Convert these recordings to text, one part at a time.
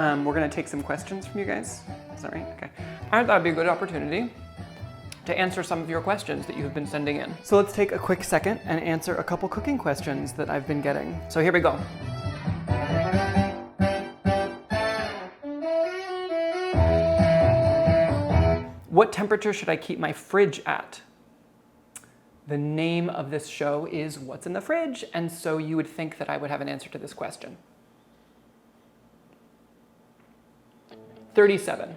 We're gonna take some questions from you guys. Is that right? Okay. I thought it'd be a good opportunity to answer some of your questions that you have been sending in. So let's take a quick second and answer a couple cooking questions that I've been getting. So here we go. What temperature should I keep my fridge at? The name of this show is What's in the Fridge, and so you would think that I would have an answer to this question. 37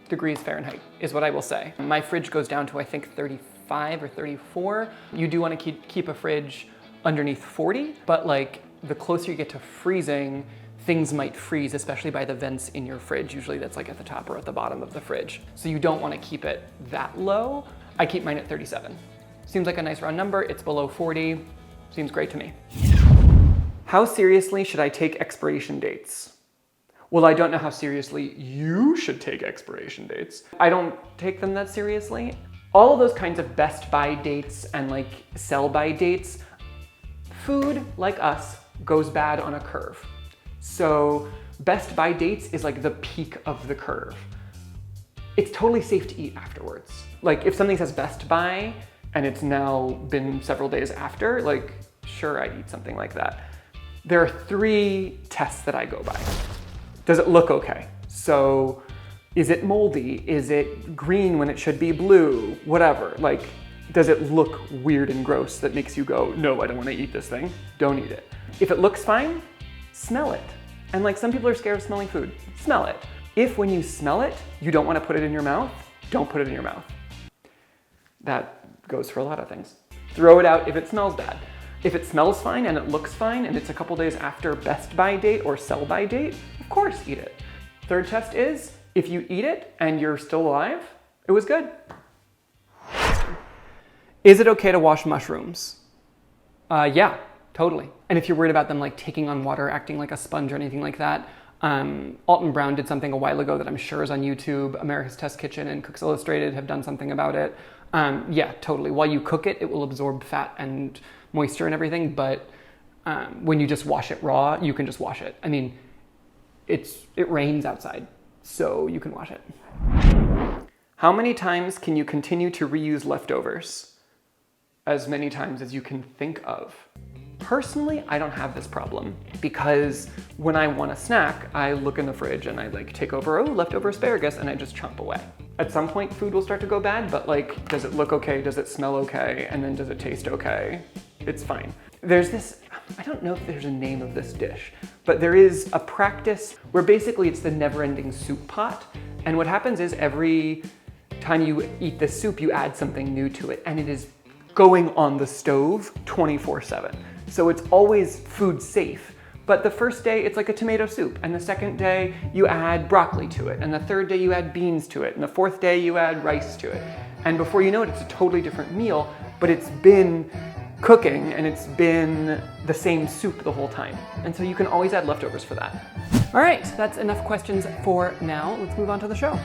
degrees Fahrenheit is what I will say. My fridge goes down to, I think, 35 or 34. You do want to keep a fridge underneath 40, but like the closer you get to freezing, things might freeze, especially by the vents in your fridge. Usually that's like at the top or at the bottom of the fridge. So you don't want to keep it that low. I keep mine at 37. Seems like a nice round number. It's below 40. Seems great to me. How seriously should I take expiration dates? Well, I don't know how seriously you should take expiration dates. I don't take them that seriously. All of those kinds of best by dates and like sell by dates, food, like us, goes bad on a curve. So best by dates is like the peak of the curve. It's totally safe to eat afterwards. Like if something says best by and it's now been several days after, like sure, I'd eat something like that. There are 3 tests that I go by. Does it look okay? So is it moldy? Is it green when it should be blue? Whatever, like, does it look weird and gross that makes you go, no, I don't wanna eat this thing? Don't eat it. If it looks fine, smell it. And like some people are scared of smelling food, smell it. If when you smell it, you don't wanna put it in your mouth, don't put it in your mouth. That goes for a lot of things. Throw it out if it smells bad. If it smells fine and it looks fine and it's a couple days after best by date or sell by date, of course eat it. 3rd test is, if you eat it and you're still alive, it was good. Is it okay to wash mushrooms? Yeah, totally. And if you're worried about them like taking on water, acting like a sponge or anything like that, Alton Brown did something a while ago that I'm sure is on YouTube. America's Test Kitchen and Cooks Illustrated have done something about it. Yeah, totally. While you cook it, it will absorb fat and moisture and everything, but when you just wash it raw, you can just wash it. I mean, it rains outside, so you can wash it. How many times can you continue to reuse leftovers? As many times as you can think of. Personally, I don't have this problem because when I want a snack, I look in the fridge and I like take over, oh, leftover asparagus, and I just chomp away. At some point, food will start to go bad, but like, does it look okay? Does it smell okay? And then does it taste okay? It's fine. There's this, I don't know if there's a name of this dish, but there is a practice where basically it's the never-ending soup pot. And what happens is every time you eat the soup, you add something new to it, and it is going on the stove 24/7. So it's always food safe. But the first day it's like a tomato soup, and the second day you add broccoli to it, and the third day you add beans to it, and the 4th day you add rice to it. And before you know it, it's a totally different meal, but it's been cooking and it's been the same soup the whole time. And so you can always add leftovers for that. All right, that's enough questions for now. Let's move on to the show.